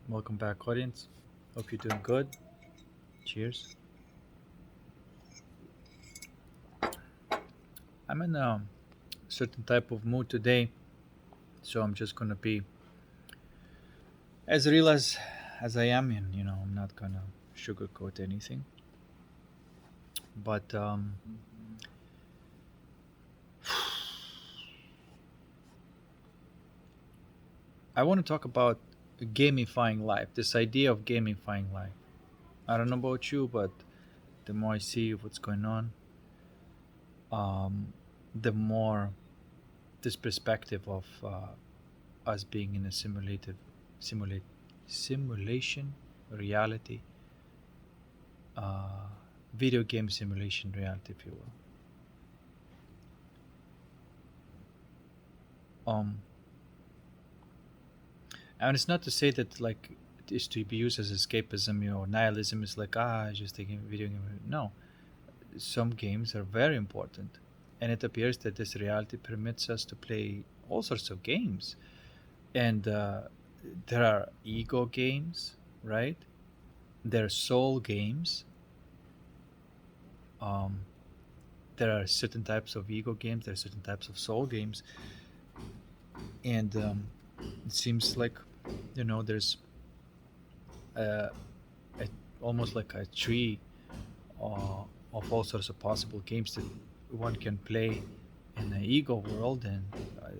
Welcome back, audience. Hope you're doing good. Cheers. I'm in a certain type of mood today, so I'm just gonna be as real as I am, and I'm not gonna sugarcoat anything. But I want to talk about gamifying life. This idea of gamifying life. I don't know about you, but the more I see what's going on, um, the more this perspective of us being in a simulate simulation reality, uh, video game simulation reality, if you will. And it's not to say that like it is to be used as escapism, or nihilism is like just taking video game. No, some games are very important, and it appears that this reality permits us to play all sorts of games, and there are ego games, right? There are soul games. Um, there are certain types of ego games. There are certain types of soul games, and it seems like there's a, a, almost like a tree uh, of all sorts of possible games that one can play in the ego world, and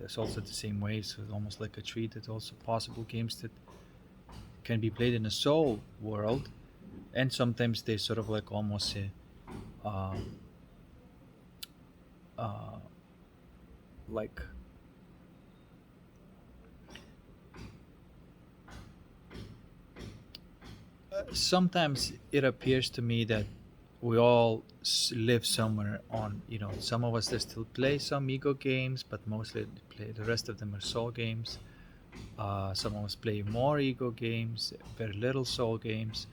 it's also the same way. So it's almost like a tree that's also possible games that can be played in a soul world, and sometimes they sort of like almost uh, uh, like sometimes it appears to me that we all live somewhere on, some of us that still play some ego games, but mostly play the rest of them are soul games. Some of us play more ego games, very little soul games,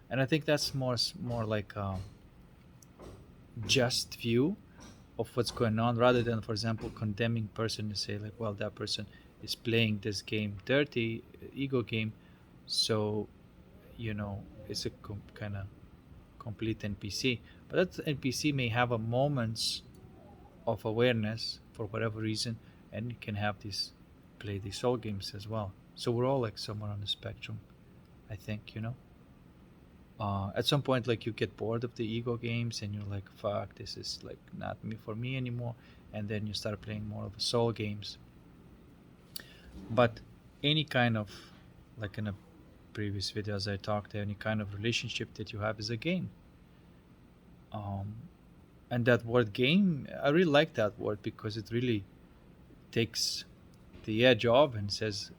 and I think that's more like a just view of what's going on, rather than, for example, condemning person to say like, well, that person is playing this game dirty, ego game, so it's a kind of complete NPC. But that NPC may have a moments of awareness for whatever reason, and you can have these play these soul games as well. So we're all like somewhere on the spectrum, I think. At some point, like you get bored of the ego games, and you're like, "Fuck, this is like not me for me anymore," and then you start playing more of the soul games. But any kind of, like in a previous videos I talked, any kind of relationship that you have is a game. Um, and that word game, I really like that word because it really takes the edge off and says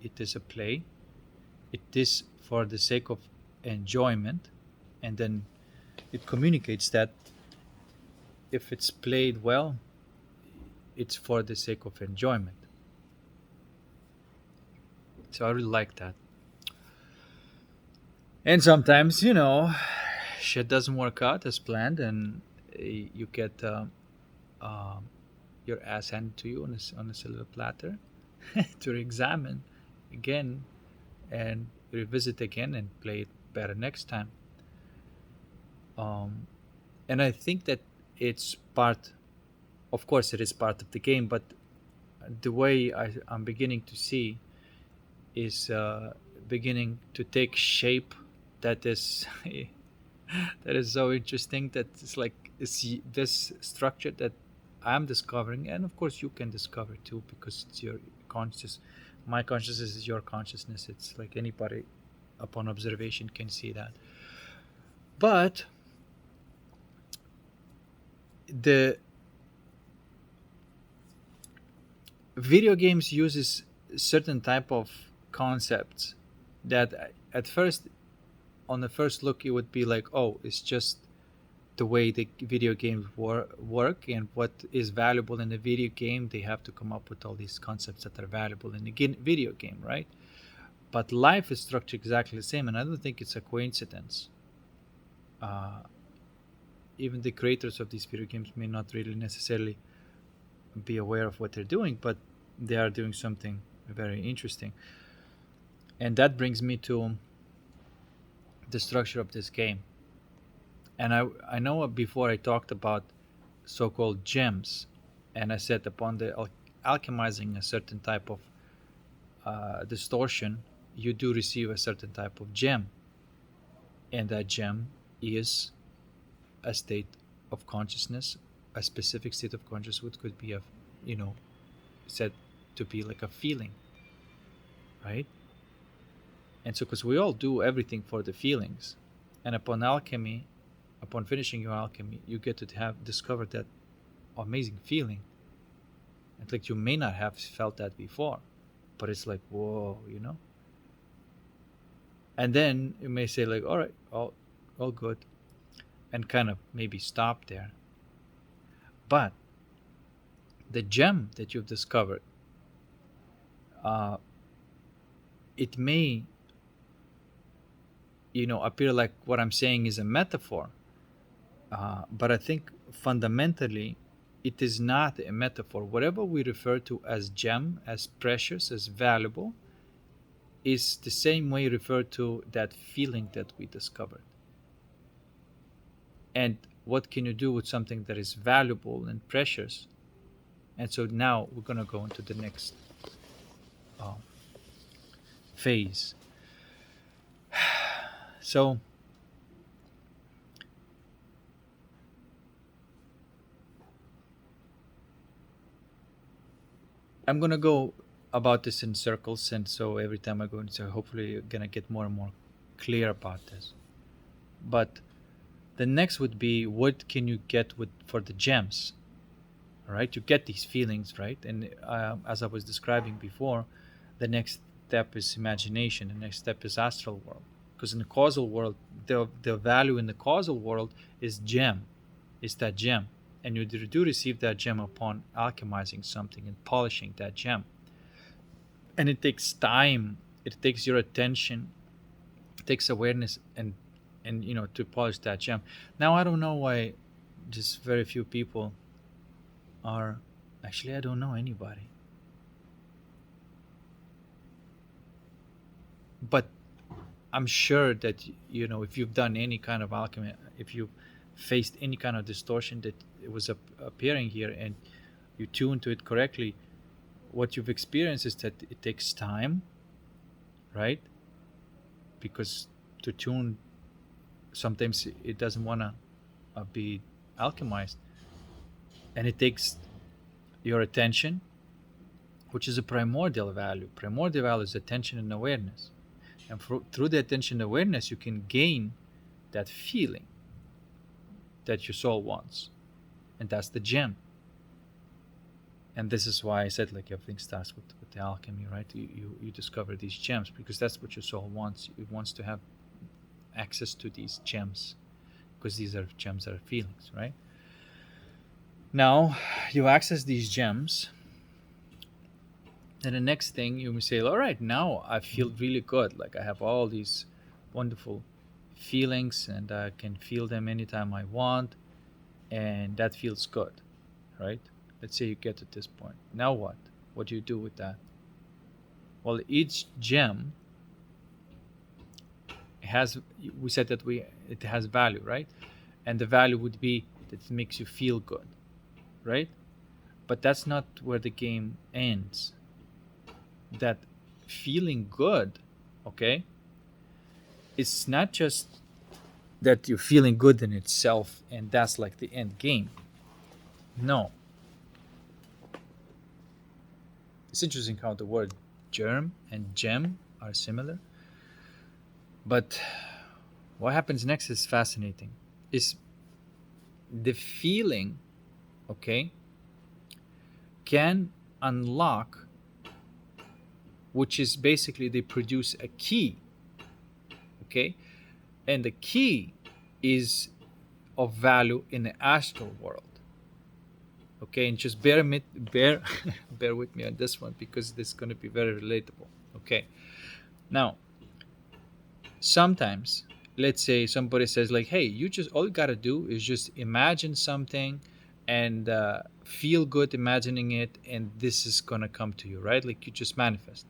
it is a play, it is for the sake of enjoyment, and then it communicates that if it's played well, it's for the sake of enjoyment. So I really like that. And sometimes, shit doesn't work out as planned, and you get um, your ass handed to you on a silver platter to examine again and revisit again and play it better next time. Um, and I think that it's part, of course, it is part of the game, but the way I'm beginning to see is beginning to take shape that is that is so interesting, that it's like it's this structure that I'm discovering, and of course you can discover too, because it's your conscious my consciousness is your consciousness. It's like anybody upon observation can see that. But the video games uses certain type of concepts that at first, on the first look, it would be like, oh, it's just the way the video games work, and what is valuable in a video game, they have to come up with all these concepts that are valuable in a video game, right? But life is structured exactly the same, and I don't think it's a coincidence. uh, Even the creators of these video games may not really necessarily be aware of what they're doing, but they are doing something very interesting. And that brings me to the structure of this game. And I know before I talked about so-called gems, and I said upon the alchemizing a certain type of distortion, you do receive a certain type of gem, and that gem is a state of consciousness, a specific state of consciousness, which could be a, you know, said to be like a feeling, right? And so, because we all do everything for the feelings, and upon alchemy, upon finishing your alchemy, you get to have discovered that amazing feeling. It's like you may not have felt that before, but it's like whoa, And then you may say like, all right, all good, and kind of maybe stop there. But the gem that you've discovered, uh, it may, appear like what I'm saying is a metaphor, but I think fundamentally, it is not a metaphor. Whatever we refer to as gem, as precious, as valuable, is the same way referred to that feeling that we discovered. And what can you do with something that is valuable and precious? And so now we're going to go into the next uh, phase. So I'm going to go about this in circles, and so every time I go into, hopefully you're going to get more and more clear about this. But the next would be, what can you get with for the gems? All right, you get these feelings, right? And as I was describing before, the next step is imagination. The next step is astral world, because in the causal world, the value in the causal world is gem, is that gem, and you do receive that gem upon alchemizing something and polishing that gem. And it takes time. It takes your attention. It takes awareness and to polish that gem. Now I don't know why just very few people are, actually I don't know anybody, but I'm sure that if you've done any kind of alchemy, if you've faced any kind of distortion that it was appearing here, and you tune to it correctly, what you've experienced is that it takes time, right? Because to tune, sometimes it doesn't want to be alchemized, and it takes your attention, which is a primordial value. Primordial value is attention and awareness, and through the attention and awareness, you can gain that feeling that your soul wants, and that's the gem. And this is why I said like everything starts with the alchemy, right? You discover these gems because that's what your soul wants. It wants to have access to these gems, because these are gems that are feelings, right? Now you access these gems, and the next thing you may say, all right, now I feel really good, like I have all these wonderful feelings and I can feel them anytime I want, and that feels good, right? Let's say you get to this point. Now what do you do with that? Well, each gem has, we said that it has value, right? And the value would be that it makes you feel good, right? But that's not where the game ends. That feeling good, okay, it's not just that you're feeling good in itself and that's like the end game. No. It's interesting how the word germ and gem are similar. But what happens next is fascinating. Is the feeling, okay, can unlock, which is basically they produce a key, okay, and the key is of value in the astral world, okay. And just bear bear with me on this one, because this is going to be very relatable, okay. Now sometimes, let's say somebody says like, hey, you just, all you got to do is just imagine something and feel good imagining it, and this is going to come to you, right? Like you just manifest.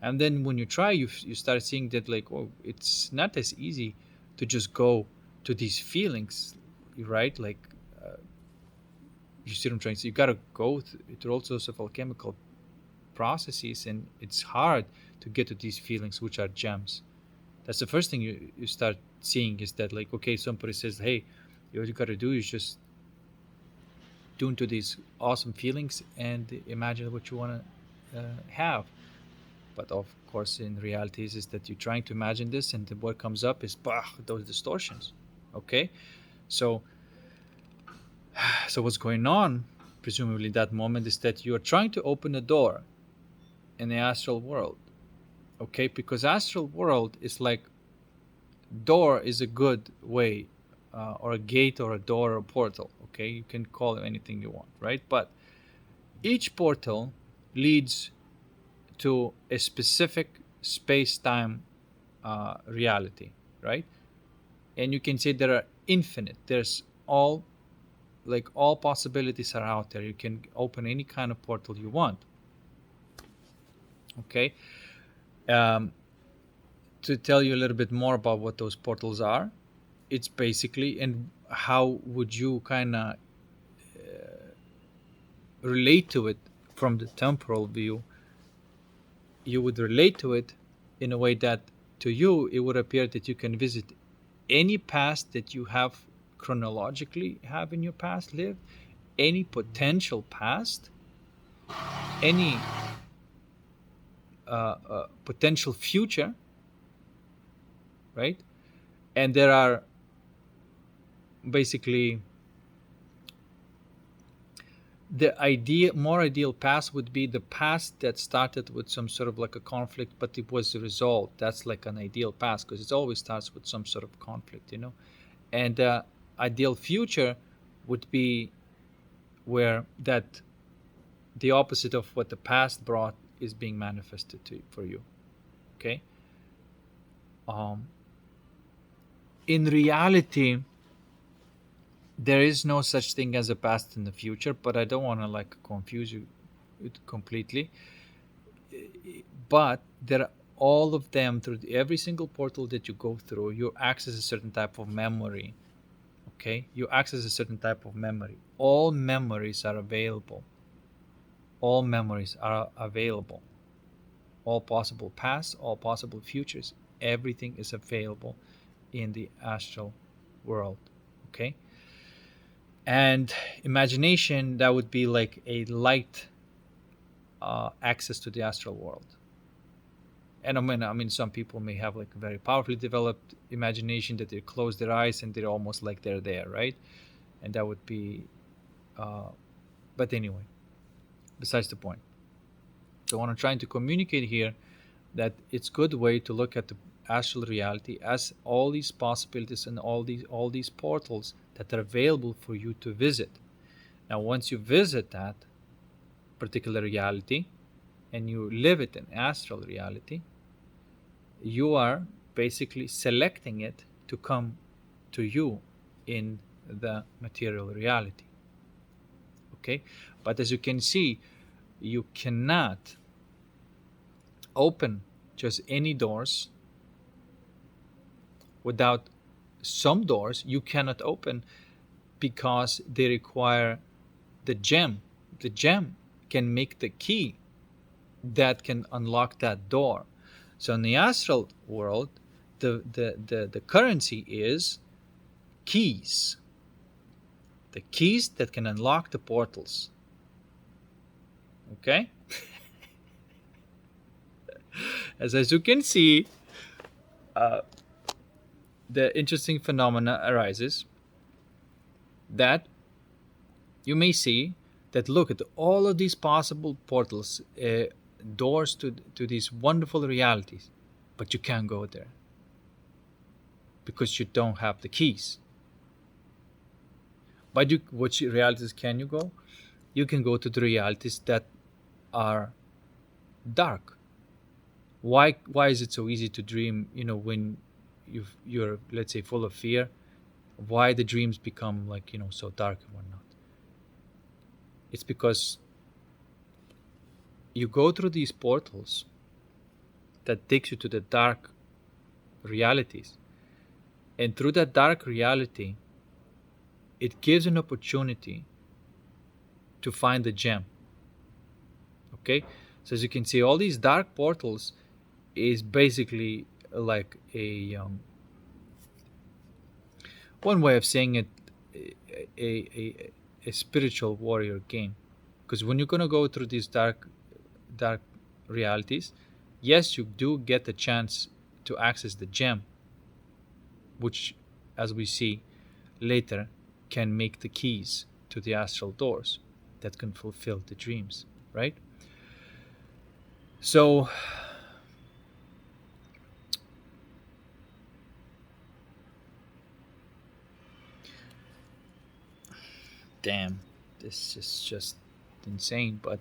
And then when you try, you start seeing that, like, oh, it's not as easy to just go to these feelings, right? Like, uh, you see what I'm trying to say? You got to go through all sorts of alchemical processes, and it's hard to get to these feelings, which are gems. That's the first thing you start seeing, is that, like, okay, somebody says, hey, what you got to do is just tune to these awesome feelings and imagine what you want to have. But of course, in reality, is that you're trying to imagine this, and then what comes up is, bah, those distortions. Okay, so what's going on, presumably, that moment, is that you are trying to open a door in the astral world. Okay, because astral world is like, door is a good way, or a gate or a door or a portal. Okay, you can call it anything you want, right? But each portal leads to a specific space-time reality, right? And you can say there are infinite. There's all, like, all possibilities are out there. You can open any kind of portal you want. Okay. Um, to tell you a little bit more about what those portals are, it's basically, and how would you kind of relate to it from the temporal view. You would relate to it in a way that, to you, it would appear that you can visit any past that you have chronologically have in your past lived, any potential past, any potential future, right? And there are basically, the more ideal past would be the past that started with some sort of like a conflict, but it was resolved. That's like an ideal past, because it always starts with some sort of conflict, And ideal future would be where that the opposite of what the past brought is being manifested for you. Okay. um in reality, there is no such thing as a past and the future, but I don't want to, like, confuse you completely. But there are all of them, through every single portal that you go through, you access a certain type of memory. Okay, you access a certain type of memory. All memories are available. All memories are available. All possible past, all possible futures, everything is available in the astral world. Okay. And imagination, that would be like a light access to the astral world. And I mean, some people may have like a very powerfully developed imagination, that they close their eyes and they're almost like they're there, right? And that would be, uh, but anyway, besides the point. So what I'm trying to communicate here, that it's good way to look at the astral reality as all these possibilities and all these portals that are available for you to visit. Now, once you visit that particular reality and you live it in astral reality, you are basically selecting it to come to you in the material reality. Okay, but as you can see, you cannot open just any doors. Without some doors you cannot open, because they require the gem. The gem can make the key that can unlock that door. So in the astral world, the currency is keys. The keys that can unlock the portals. Okay? As you can see, uh, the interesting phenomena arises that you may see that, look at all of these possible portals, doors to these wonderful realities, but you can't go there because you don't have the keys. But which realities can you go? You can go to the realities that are dark. Why is it so easy to dream? When you're, let's say, full of fear, why the dreams become, like, so dark and whatnot. It's because you go through these portals that takes you to the dark realities. And through that dark reality, it gives an opportunity to find the gem. Okay? So as you can see, all these dark portals is basically like a one way of saying it, a spiritual warrior game. Because when you're gonna go through these dark realities, yes, you do get the chance to access the gem, which, as we see later, can make the keys to the astral doors that can fulfill the dreams, right? So, damn, this is just insane. But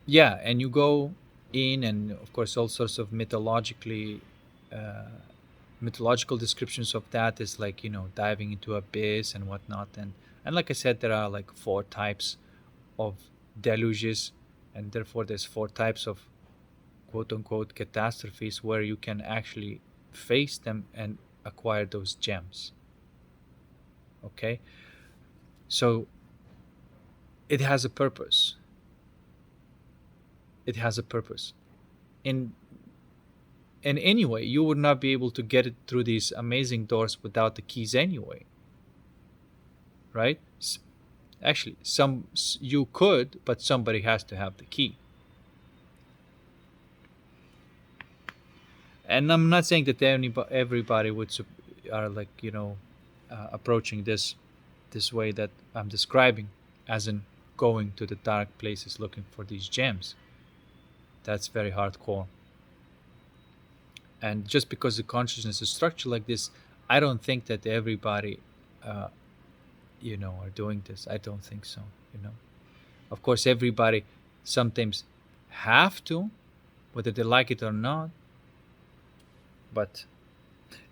yeah, and you go in, and of course, all sorts of uh, mythological descriptions of that is like, diving into abyss and whatnot. And like I said, there are like four types of deluges, and therefore there's four types of quote unquote catastrophes where you can actually face them and acquire those gems. Okay, so it has a purpose. It has a purpose. And anyway, you would not be able to get it through these amazing doors without the keys anyway, right? Actually, you could, but somebody has to have the key. And I'm not saying that everybody are like, approaching this way that I'm describing, as in going to the dark places looking for these gems. That's very hardcore. And just because the consciousness is structured like this, I don't think that everybody, uh, are doing this. I don't think so. You know, of course, everybody sometimes have to, whether they like it or not. But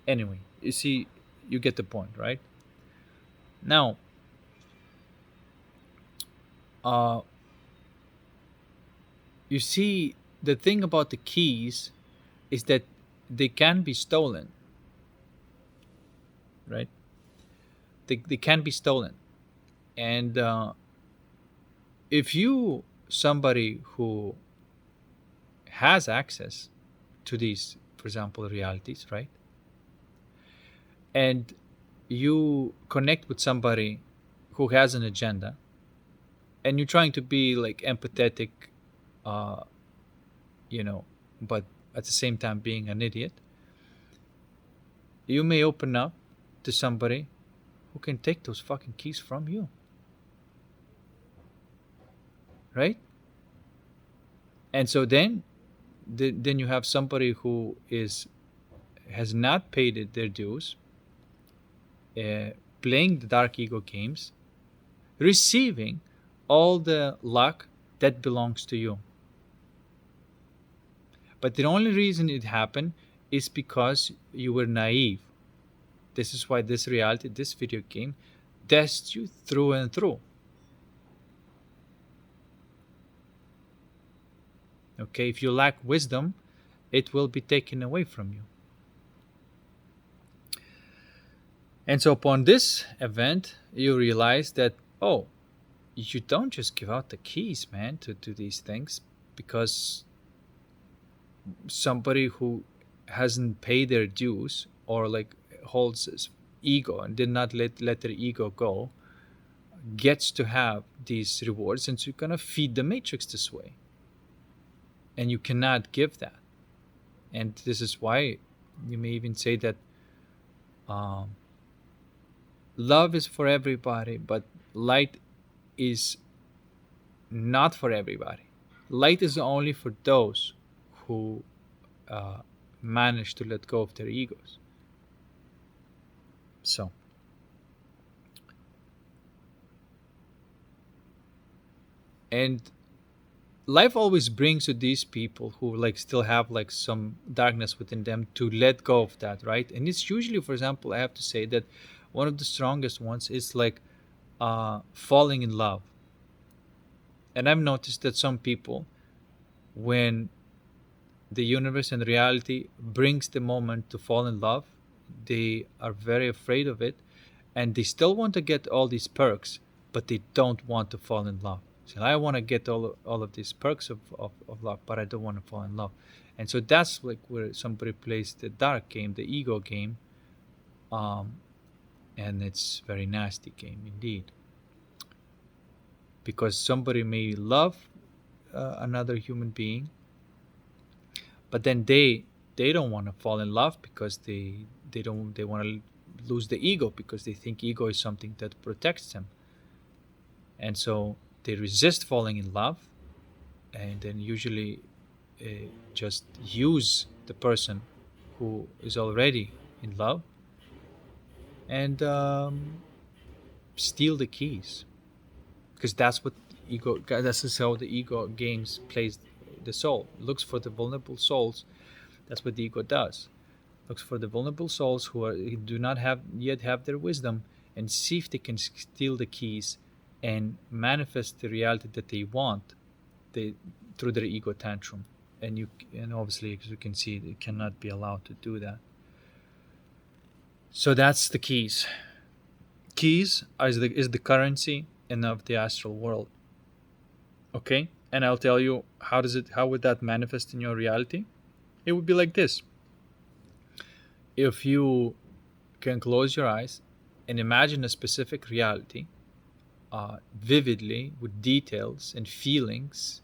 anyway, you see, you get the point, right? Now, uh, you see, the thing about the keys is that they can be stolen, right? They can be stolen. And if you, somebody who has access to these, for example, realities, right? And you connect with somebody who has an agenda, and you're trying to be like empathetic, uh, you know, but at the same time being an idiot, you may open up to somebody who can take those fucking keys from you, right? And so then you have somebody who has not paid their dues, uh, playing the dark ego games, receiving all the luck that belongs to you. But the only reason it happened is because you were naive. This is why this reality, this video game, tests you through and through. Okay, if you lack wisdom, it will be taken away from you. And so upon this event, you realize that, oh, you don't just give out the keys, man, to these things, because somebody who hasn't paid their dues, or like holds his ego and did not let their ego go, gets to have these rewards. And so you're gonna feed the matrix this way, and you cannot give that. And this is why you may even say that, um, love is for everybody, but light is not for everybody. Light is only for those who uh, manage to let go of their egos. So, and life always brings to these people who like still have like some darkness within them to let go of that, right? And it's usually, for example, I have to say that one of the strongest ones is like falling in love. And I've noticed that some people, when the universe and reality brings the moment to fall in love. They are very afraid of it, and they still want to get all these perks, but they don't want to fall in love. So I want to get all of these perks of love, but I don't want to fall in love. And so that's like where somebody plays the dark game, the ego game, um, and it's very nasty game indeed, because somebody may love another human being, but then they don't want to fall in love because they want to lose the ego, because they think ego is something that protects them, and so they resist falling in love, and then usually uh, just use the person who is already in love, and steal the keys, because that's what ego that's just how the ego games plays the soul, looks for the vulnerable souls. That's what the ego does, looks for the vulnerable souls who do not have yet have their wisdom, and see if they can steal the keys and manifest the reality that they want, they through their ego tantrum. And obviously, as you can see, they cannot be allowed to do that. So that's the keys. Keys is the currency and of the astral world. Okay, and I'll tell you how would that manifest in your reality. It would be like this: if you can close your eyes and imagine a specific reality, vividly with details and feelings,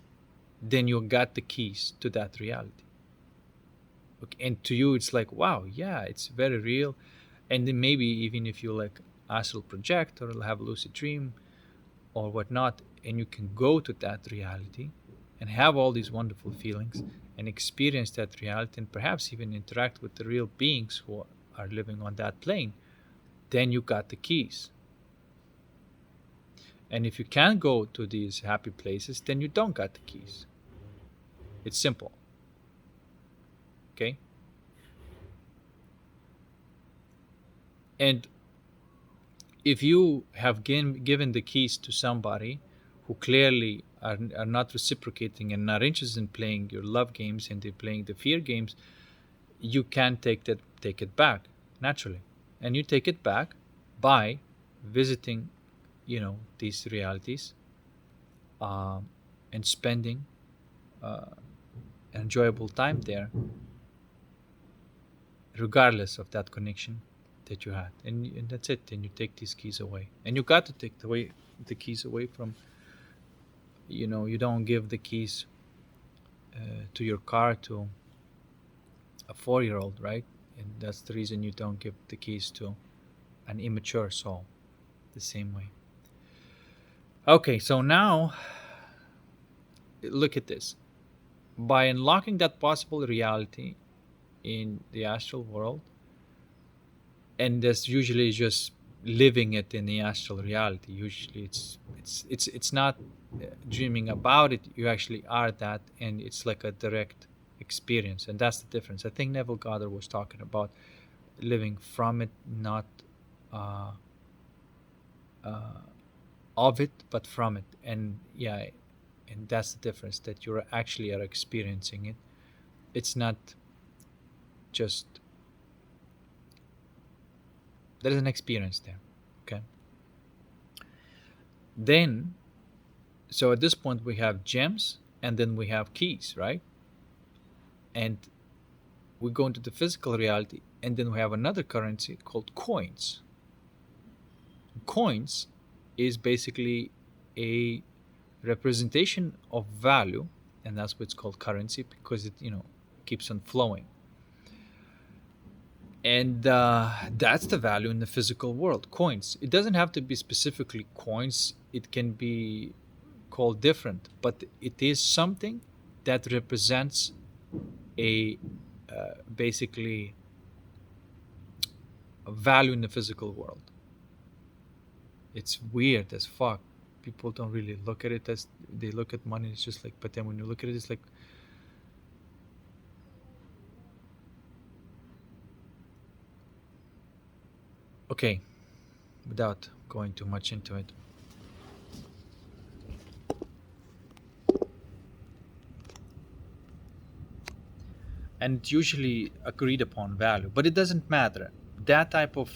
then you got the keys to that reality. Okay, and to you it's like, wow, yeah, it's very real. And then maybe even if you like astral project or have a lucid dream or whatnot, and you can go to that reality and have all these wonderful feelings and experience that reality, and perhaps even interact with the real beings who are living on that plane, then you got the keys. And if you can't go to these happy places, then you don't got the keys. It's simple. Okay? And if you have given the keys to somebody who clearly are not reciprocating and not interested in playing your love games, and they're playing the fear games, you can take it back naturally. And you take it back by visiting, these realities, and spending uh, an enjoyable time there, regardless of that connection that you had. And that's it. And you take these keys away, and you got to take the keys away from, you don't give the keys to your car to a 4-year old, right? And that's the reason you don't give the keys to an immature soul the same way. Okay, so now look at this. By unlocking that possible reality in the astral world, and that's usually just living it in the astral reality. Usually, it's not dreaming about it. You actually are that, and it's like a direct experience, and that's the difference. I think Neville Goddard was talking about living from it, not uh, uh, of it, but from it. And yeah, and that's the difference, that you actually are experiencing it. It's not just there is an experience there. Okay. Then, so at this point we have gems, and then we have keys, right? And we go into the physical reality, and then we have another currency called coins. Coins is basically a representation of value, and that's what's called currency, because it keeps on flowing. And that's the value in the physical world. Coins, it doesn't have to be specifically coins, it can be called different, but it is something that represents a basically a value in the physical world. It's weird as fuck. People don't really look at it as they look at money. It's just like, but then when you look at it, it's like, okay, without going too much into it. and it's usually agreed upon value, but it doesn't matter. That type of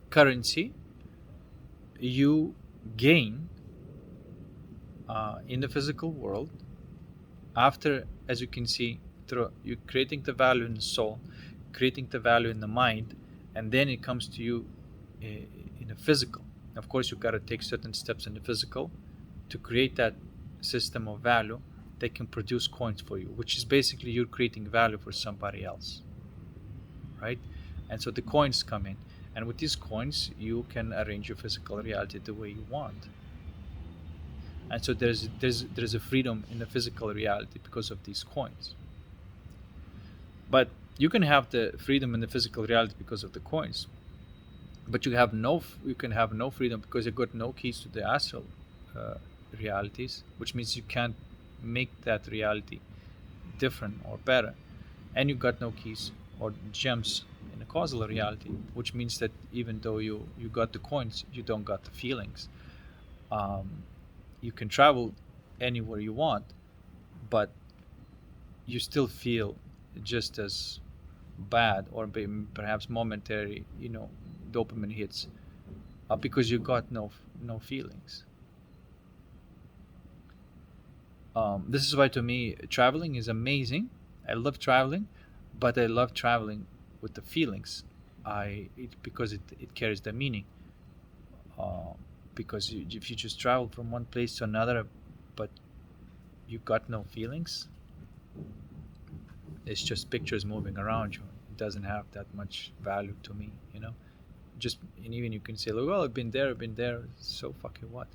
currency you gain in the physical world after, as you can see, through you creating the value in the soul, creating the value in the mind, and then it comes to you in the physical. Of course, you've got to take certain steps in the physical to create that system of value that can produce coins for you, which is basically you're creating value for somebody else, right? And so the coins come in, and with these coins, you can arrange your physical reality the way you want. And so there's a freedom in the physical reality because of these coins. But you can have the freedom in the physical reality because of the coins, but you can have no freedom because you got no keys to the astral uh, realities, which means you can't make that reality different or better, and you got no keys or gems in the causal reality, which means that even though you got the coins, you don't got the feelings. um, you can travel anywhere you want, but you still feel just as bad, or perhaps momentary, dopamine hits, because you got no feelings. This is why to me traveling is amazing. I love traveling, but I love traveling with the feelings. Because it carries the meaning. Uh, because if you just travel from one place to another, but you got no feelings, it's just pictures moving around you. It doesn't have that much value to me. Just, and even you can say, like, well, I've been there. So fucking what?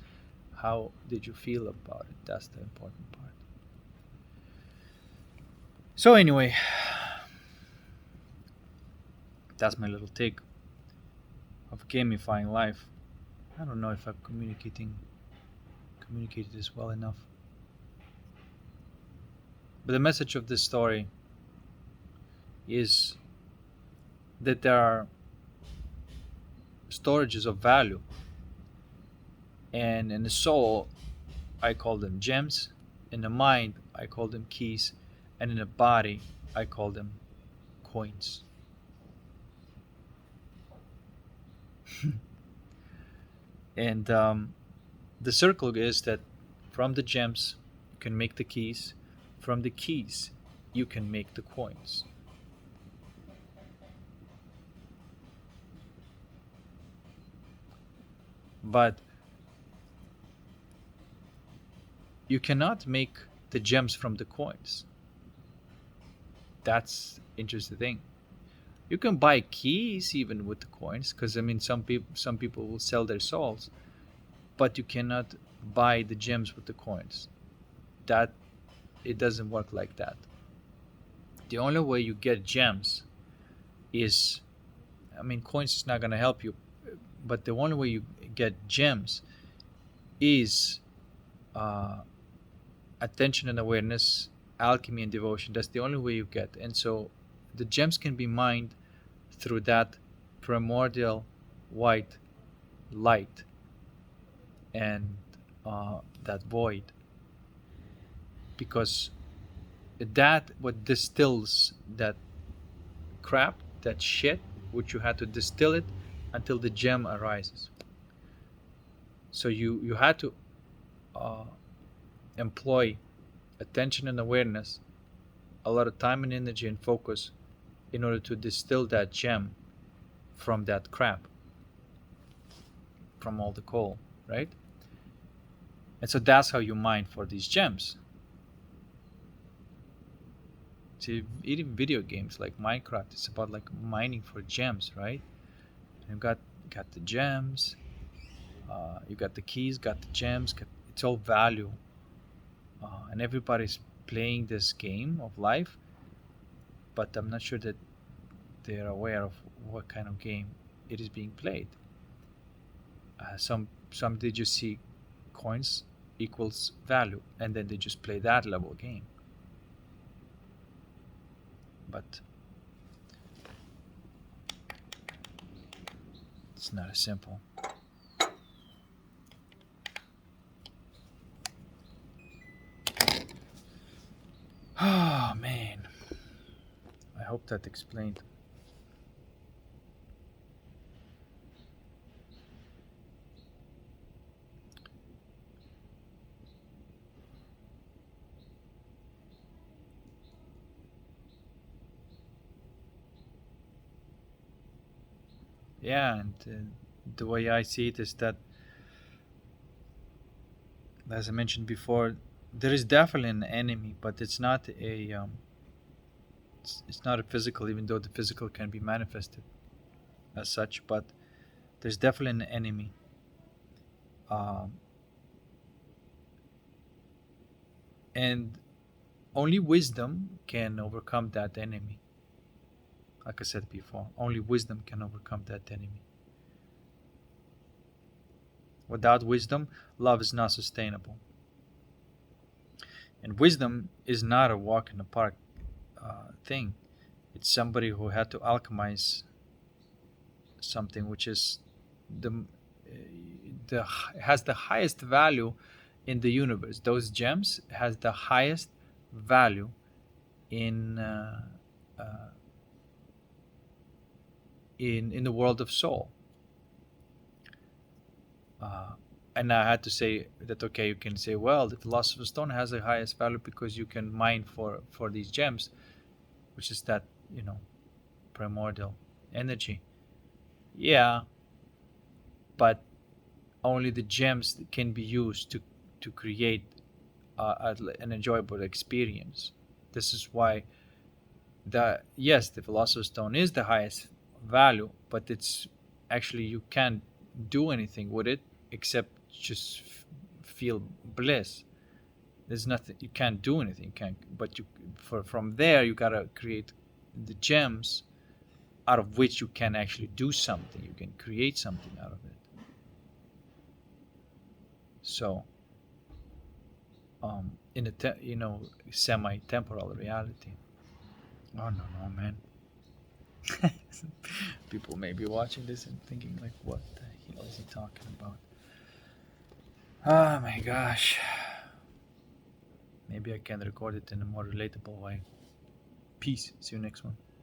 How did you feel about it? That's the important part. So anyway, that's my little take of gamifying life. I don't know if I'm communicated this well enough. But the message of this story is that there are storages of value, and in the soul, I call them gems. In the mind, I call them keys, and in the body, I call them coins. And the circle is that from the gems, you can make the keys. From the keys, you can make the coins. But you cannot make the gems from the coins. That's interesting thing. You can buy keys even with the coins, because I mean, some people will sell their souls, but you cannot buy the gems with the coins. That It doesn't work like that. The only way you get gems is, I mean, coins is not going to help you, but the only way you get gems is uh, attention and awareness, alchemy and devotion. That's the only way you get. And so the gems can be mined through that primordial white light and that void, because that what distills that crap, that shit, which you had to distill it until the gem arises. So you had to uh, employ attention and awareness, a lot of time and energy and focus, in order to distill that gem from that crap, from all the coal, right? And so that's how you mine for these gems. See, even video games like Minecraft, it's about like mining for gems, right? And you got the gems, you got the keys, got the gems, it's all value, and everybody's playing this game of life, but I'm not sure that they're aware of what kind of game it is being played. Some they just see coins equals value, and then they just play that level game. But it's not as simple. Oh man. hope that explained. Yeah, and the way I see it is that, as I mentioned before, there is definitely an enemy, but it's not a physical, even though the physical can be manifested as such. But there's definitely an enemy, um, and only wisdom can overcome that enemy. Like I said before, only wisdom can overcome that enemy. Without wisdom, love is not sustainable. And wisdom is not a walk in the park thing. It's somebody who had to alchemize something which is the the has the highest value in the universe. Those gems has the highest value in uh, in the world of soul. Uh, and I had to say that, okay, you can say, well, the philosopher's stone has the highest value because you can mine for these gems, which is that, you know, primordial energy. Yeah, but only the gems can be used to create an enjoyable experience. This is why the yes, the philosopher's stone is the highest value, but it's actually you can't do anything with it except just feel bliss. There's nothing you can't do anything. You can't, but you from there you gotta create the gems out of which you can actually do something. You can create something out of it. So, in a semi-temporal reality. Oh no, no, man. People may be watching this and thinking like, "What the hell is he talking about?" Oh my gosh. Maybe I can record it in a more relatable way. Peace. See you next one.